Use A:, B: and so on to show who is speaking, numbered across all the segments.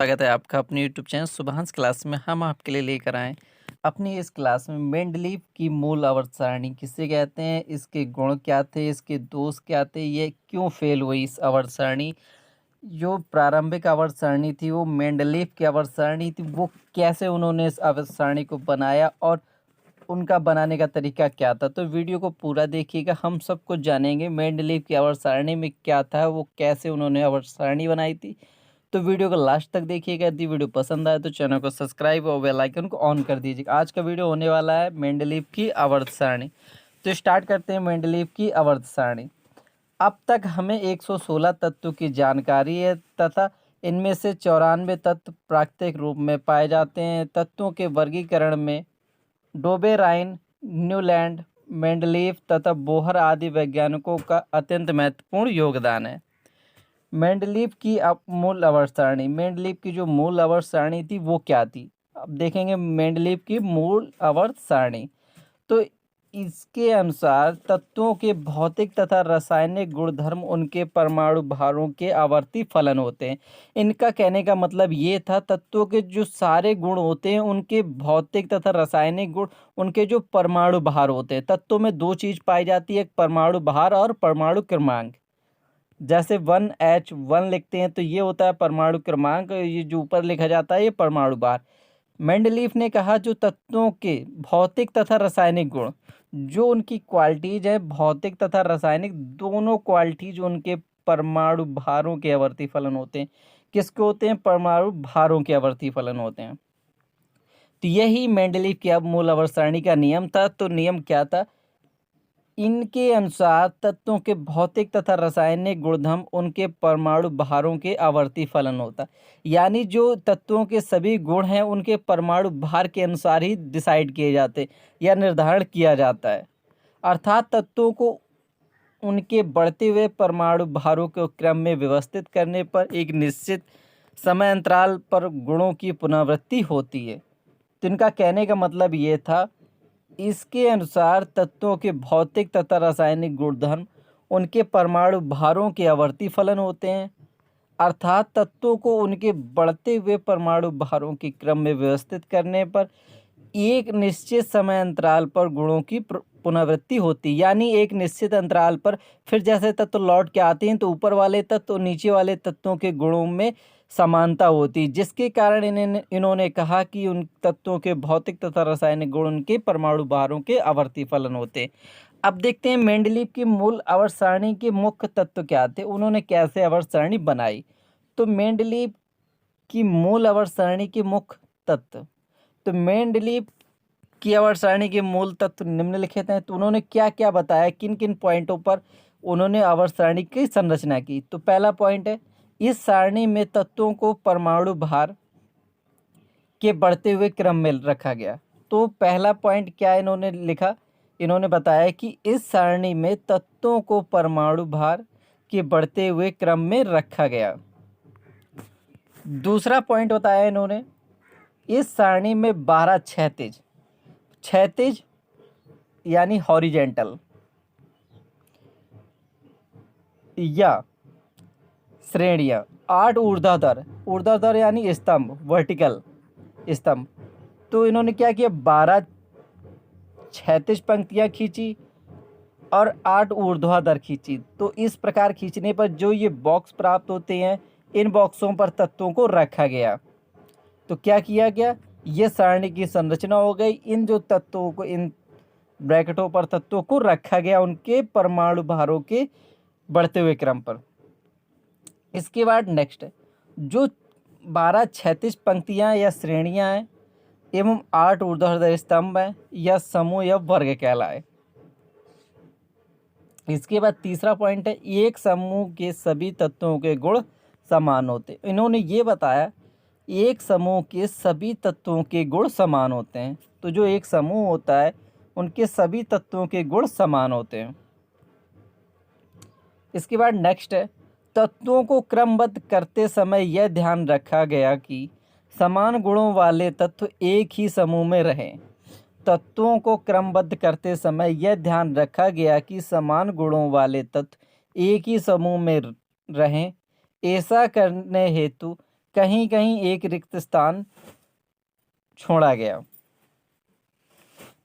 A: स्वागत है आपका अपने यूट्यूब चैनल सुभांश क्लास में। हम आपके लिए लेकर आए अपनी इस क्लास में मेंडलीव की मूल आवर्त सारणी किसे कहते हैं, इसके गुण क्या थे, इसके दोष क्या थे, ये क्यों फेल हुई इस आवर्त सारणी। जो प्रारंभिक आवर्त सारणी थी वो मेंडलीव की आवर्त सारणी थी, वो कैसे उन्होंने इस आवर्त सारणी को बनाया और उनका बनाने का तरीका क्या था। तो वीडियो को पूरा देखिएगा, हम सब कुछ जानेंगे मेंडलीव की आवर्त सारणी में क्या था, वो कैसे उन्होंने आवर्त सारणी बनाई थी। तो वीडियो को लास्ट तक देखिएगा। यदि वीडियो पसंद आए तो चैनल को सब्सक्राइब और बेल आइकन को ऑन कर दीजिएगा। आज का वीडियो होने वाला है मेंडलीव की आवर्त सारणी। तो स्टार्ट करते हैं मेंडलीव की आवर्त सारणी। अब तक हमें 116 तत्वों की जानकारी है तथा इनमें से 94 तत्व प्राकृतिक रूप में पाए जाते हैं। तत्वों के वर्गीकरण में डोबेराइन, न्यूलैंड, मेंडलीव तथा बोहर आदि वैज्ञानिकों का अत्यंत महत्वपूर्ण योगदान है। मेंडलीव की मूल आवर्त सारणी, मेंडलीव की जो मूल आवर्त सारणी थी वो क्या थी। अब देखेंगे मेंडलीव की मूल आवर्त सारणी। तो इसके अनुसार तत्वों के भौतिक तथा रासायनिक गुणधर्म उनके परमाणु भारों के आवर्ती फलन होते हैं। इनका कहने का मतलब ये था, तत्वों के जो सारे गुण होते हैं उनके भौतिक तथा रासायनिक गुण उनके जो परमाणु भार होते हैं। तत्वों में दो चीज पाई जाती है, एक परमाणु भार और परमाणु क्रमांक। जैसे 1H1 लिखते हैं तो ये होता है परमाणु क्रमांक, ये जो ऊपर लिखा जाता है ये परमाणु भार। मेंडलीव ने कहा जो तत्वों के भौतिक तथा रासायनिक गुण, जो उनकी क्वालिटीज है, भौतिक तथा रासायनिक दोनों क्वालिटीज उनके परमाणु भारों के आवर्ती फलन होते हैं। किसके होते हैं? परमाणु भारों के आवर्ती फलन होते हैं। तो यही मेंडलीव की अब मूल आवर्त सारणी का नियम था। तो नियम क्या था? इनके अनुसार तत्वों के भौतिक तथा रासायनिक गुणधर्म उनके परमाणु भारों के आवर्ती फलन होता, यानी जो तत्वों के सभी गुण हैं उनके परमाणु भार के अनुसार ही डिसाइड किए जाते या निर्धारण किया जाता है। अर्थात तत्वों को उनके बढ़ते हुए परमाणु भारों के क्रम में व्यवस्थित करने पर एक निश्चित समय अंतराल पर गुणों की पुनरावृत्ति होती है। तो इनका कहने का मतलब ये था, इसके अनुसार तत्वों के भौतिक तथा रासायनिक गुणधर्म उनके परमाणु भारों के आवर्ती फलन होते हैं। अर्थात तत्वों को उनके बढ़ते हुए परमाणु भारों के क्रम में व्यवस्थित करने पर एक निश्चित समय अंतराल पर गुणों की पुनरावृत्ति होती, यानी एक निश्चित अंतराल पर फिर जैसे तत्व लौट के आते हैं तो ऊपर वाले तत्व और नीचे वाले तत्वों के गुणों में समानता होती, जिसके कारण इन्होंने कहा कि उन तत्वों के भौतिक तथा रासायनिक गुण उनके परमाणु भारों के आवर्ती फलन होते। अब देखते हैं मेंडलीव की मूल आवर्त सारणी के मुख्य तत्व क्या थे, उन्होंने कैसे आवर्त सारणी बनाई। तो मेंडलीव की मूल आवर्त सारणी के मुख्य तत्व, तो मेंडलीव की आवर्त सारणी के मूल तत्व निम्नलिखित हैं। तो उन्होंने क्या क्या बताया, किन किन पॉइंटों पर उन्होंने आवर्त सारणी की संरचना की। तो पहला पॉइंट है, इस सारणी में तत्वों को परमाणु भार के बढ़ते हुए क्रम में रखा गया। तो पहला पॉइंट क्या इन्होंने लिखा, इन्होंने बताया कि इस सारणी में तत्वों को परमाणु भार के बढ़ते हुए क्रम में रखा गया। दूसरा पॉइंट बताया इन्होंने, इस सारणी में 12 क्षैतिज यानी हॉरिजेंटल या श्रेणियां, 8 ऊर्ध्वाधर यानी स्तंभ, वर्टिकल स्तंभ। तो इन्होंने क्या किया, 12 क्षैतिज पंक्तियां खींची और 8 ऊर्ध्वाधर खींची। तो इस प्रकार खींचने पर जो ये बॉक्स प्राप्त होते हैं, इन बॉक्सों पर तत्वों को रखा गया। तो क्या किया गया, ये सारणी की संरचना हो गई। इन जो तत्वों को, इन ब्रैकेटों पर तत्वों को रखा गया उनके परमाणु भारों के बढ़ते हुए क्रम पर। इसके बाद नेक्स्ट है, जो 12 क्षैतिज पंक्तियां या श्रेणियां हैं एवं 8 ऊर्ध्वाधर स्तंभ हैं या समूह या वर्ग कहलाए। इसके बाद तीसरा पॉइंट है, एक समूह के सभी तत्वों के गुण समान होते। इन्होंने ये बताया एक समूह के सभी तत्वों के गुण समान होते हैं। तो जो एक समूह होता है उनके सभी तत्वों के गुण समान होते हैं। इसके बाद नेक्स्ट है, तत्वों को क्रमबद्ध करते समय यह ध्यान रखा गया कि समान गुणों वाले तत्व एक ही समूह में रहें। तत्वों को क्रमबद्ध करते समय यह ध्यान रखा गया कि समान गुणों वाले तत्व एक ही समूह में रहें। ऐसा करने हेतु कहीं कहीं एक रिक्त स्थान छोड़ा गया।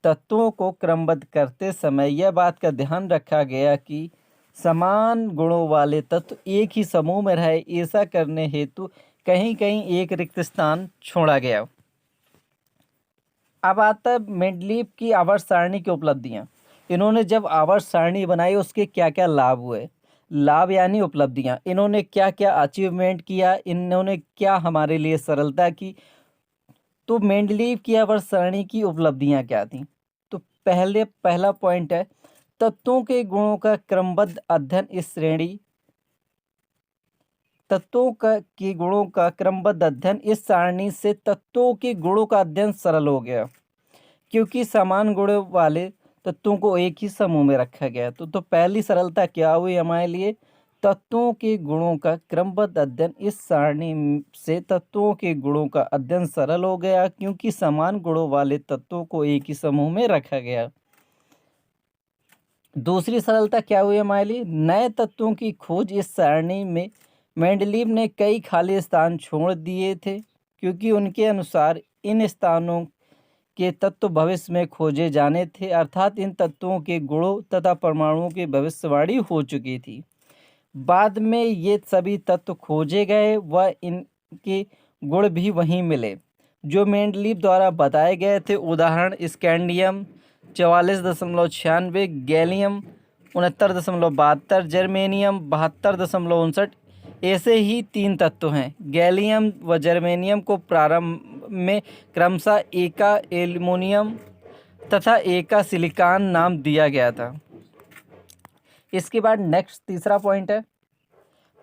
A: तत्वों को क्रमबद्ध करते समय यह बात का ध्यान रखा गया कि समान गुणों वाले तत्व एक ही समूह में रहे। ऐसा करने हेतु कहीं कहीं एक रिक्त स्थान छोड़ा गया। अब आता है मेंडलीव की आवर्त सारणी की उपलब्धियां। इन्होंने जब आवर्त सारणी बनाई उसके क्या क्या लाभ हुए, लाभ यानी उपलब्धियां, इन्होंने क्या क्या अचीवमेंट किया, इन्होंने क्या हमारे लिए सरलता की। तो मेंडलीव की आवर्त सारणी की उपलब्धियां क्या थी। तो पहला पॉइंट है, तत्वों के गुणों का क्रमबद्ध अध्ययन इस श्रेणी तत्वों के गुणों का क्रमबद्ध अध्ययन इस सारणी से तत्वों के गुणों का अध्ययन सरल हो गया, क्योंकि समान गुणों वाले तत्वों को एक ही समूह में रखा गया। तो पहली सरलता क्या हुई हमारे लिए, तत्वों के गुणों का क्रमबद्ध अध्ययन इस सारणी से तत्वों के गुणों का अध्ययन सरल हो गया, क्योंकि समान गुणों वाले तत्वों को एक ही समूह में रखा गया। दूसरी सरलता क्या हुई हमारे लिए, नए तत्वों की खोज इस सारणी में मेंडलीव ने कई खाली स्थान छोड़ दिए थे, क्योंकि उनके अनुसार इन स्थानों के तत्व भविष्य में खोजे जाने थे, अर्थात इन तत्वों के गुणों तथा परमाणुओं की भविष्यवाणी हो चुकी थी। बाद में ये सभी तत्व खोजे गए व इनके गुण भी वहीं मिले जो मेंडलीव द्वारा बताए गए थे। उदाहरण, स्कैंडियम 44.96, गैलियम 69.72, जर्मेनियम 72.59। ऐसे ही 3 तत्व हैं। गैलियम व जर्मेनियम को प्रारंभ में क्रमशः एका एल्युमिनियम तथा एका सिलिकॉन नाम दिया गया था। इसके बाद नेक्स्ट तीसरा पॉइंट है,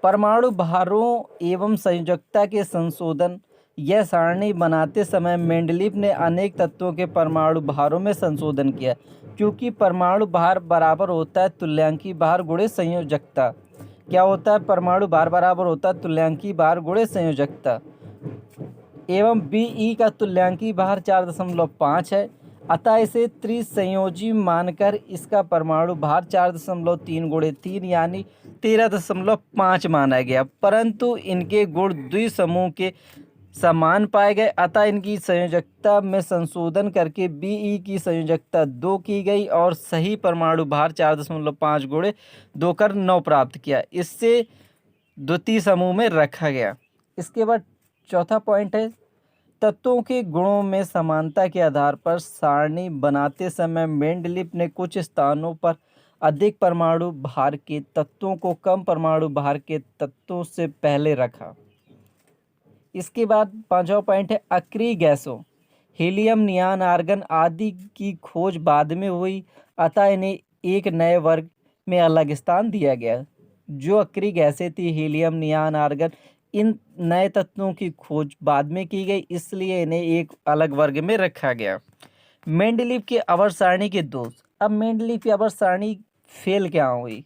A: परमाणु भारों एवं संयोजकता के संशोधन। यह सारणी बनाते समय मेंडलीव ने अनेक तत्वों के परमाणु भारों में संशोधन किया, क्योंकि परमाणु भार बराबर होता है तुल्यांकी भार गुणे संयोजकता। क्या होता है, परमाणु भार बराबर होता है तुल्यांकी भार गुणे संयोजकता, एवं Be का तुल्यांकी भार 4.5 है। अतः इसे त्रिसंयोजी मानकर इसका परमाणु भार 4.3 गुणे 3 यानी 13.5 माना गया, परंतु इनके गुण द्विसमूह के समान पाए गए। अतः इनकी संयोजकता में संशोधन करके Be की संयोजकता 2 की गई और सही परमाणु भार 4.5 गुणे 2 कर 9 प्राप्त किया। इससे द्वितीय समूह में रखा गया। इसके बाद चौथा पॉइंट है, तत्वों के गुणों में समानता के आधार पर सारणी बनाते समय मेंडलीव ने कुछ स्थानों पर अधिक परमाणु भार के तत्वों को कम परमाणु भार के तत्वों से पहले रखा। इसके बाद पांचवा पॉइंट है, अक्रिय गैसों हीलियम, नियान, आर्गन आदि की खोज बाद में हुई, अतः इन्हें एक नए वर्ग में अलग स्थान दिया गया। जो अक्रिय गैसें थी हीलियम, नियान, आर्गन, इन नए तत्वों की खोज बाद में की गई, इसलिए इन्हें एक अलग वर्ग में रखा गया। मेंडलीव की आवर्त सारणी के दोष। अब मेंडलीव की आवर्त सारणी फेल क्या हुई,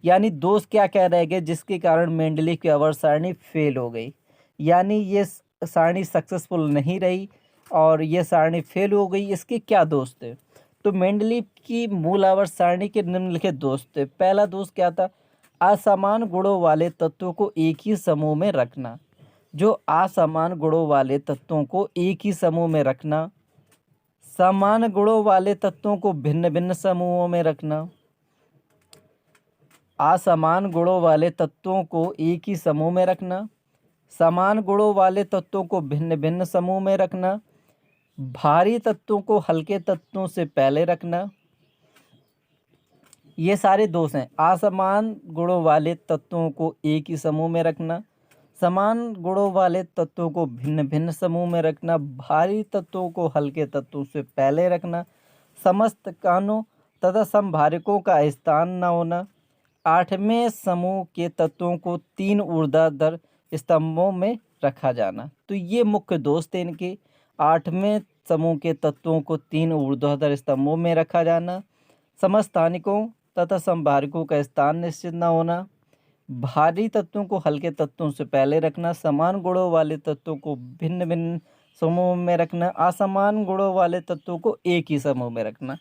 A: यानी दोष क्या क्या रह गए जिसके कारण मेंडलीव की आवर्त सारणी फेल हो गई, यानी ये सारणी सक्सेसफुल नहीं रही और ये सारणी फेल हो गई। इसके क्या दोष थे, तो मेंडलीव की मूल आवर्त सारणी के निम्नलिखित दोष थे। पहला दोष क्या था, असमान गुणों वाले तत्वों को एक ही समूह में रखना। जो असमान गुणों वाले तत्वों को एक ही समूह में रखना, समान गुणों वाले तत्वों को भिन्न भिन्न समूहों में रखना। असमान गुणों वाले तत्वों को एक ही समूह में रखना, समान गुणों वाले तत्वों को भिन्न भिन्न समूह में रखना, भारी तत्वों को हल्के तत्वों से पहले रखना। ये सारे दोष हैं। असमान गुणों वाले तत्वों को एक ही समूह में रखना, समान गुणों वाले तत्वों को भिन्न भिन्न समूह में रखना, भारी तत्वों को हल्के तत्वों से पहले रखना, समस्त कणों तथा समभारकों का स्थान न होना, 8वें समूह के तत्वों को 3 ऊर्ध्वाधर स्तंभों में रखा जाना। तो ये मुख्य दोष थे इनके। 8वें समूह के तत्वों को 3 ऊर्ध्वाधर स्तंभों में रखा जाना, समस्थानिकों तथा समभारकों का स्थान निश्चित न होना, भारी तत्वों को हल्के तत्वों से पहले रखना, समान गुणों वाले तत्वों को भिन्न भिन्न समूह में रखना, असमान गुणों वाले तत्वों को एक ही समूह में रखना।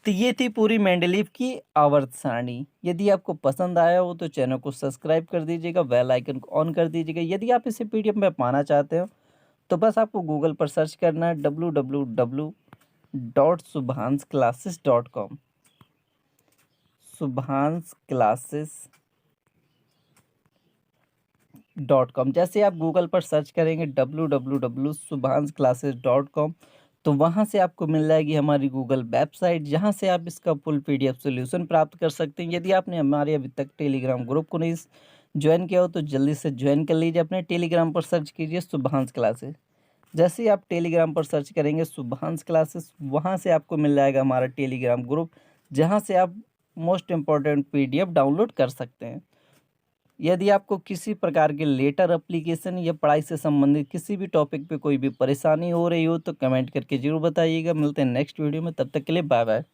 A: तो ये थी पूरी मेंडलीव की आवर्त सारणी। यदि आपको पसंद आया हो तो चैनल को सब्सक्राइब कर दीजिएगा, बेल आइकन को ऑन कर दीजिएगा। यदि आप इसे पीडीएफ में पाना चाहते हो तो बस आपको गूगल पर सर्च करना है www.subhansclasses.com। subhansclasses.com जैसे आप गूगल पर सर्च करेंगे www.subhansclasses.com तो वहाँ से आपको मिल जाएगी हमारी गूगल वेबसाइट, जहाँ से आप इसका फुल पीडीएफ सॉल्यूशन प्राप्त कर सकते हैं। यदि आपने हमारे अभी तक टेलीग्राम ग्रुप को नहीं ज्वाइन किया हो तो जल्दी से ज्वाइन कर लीजिए। अपने टेलीग्राम पर सर्च कीजिए सुभांश क्लासेस। जैसे ही आप टेलीग्राम पर सर्च करेंगे सुभांश क्लासेस, वहाँ से आपको मिल जाएगा हमारा टेलीग्राम ग्रुप, जहाँ से आप मोस्ट इम्पॉर्टेंट पीडीएफ डाउनलोड कर सकते हैं। यदि आपको किसी प्रकार के लेटर एप्लीकेशन या पढ़ाई से संबंधित किसी भी टॉपिक पे कोई भी परेशानी हो रही हो तो कमेंट करके ज़रूर बताइएगा। मिलते हैं नेक्स्ट वीडियो में, तब तक के लिए बाय बाय।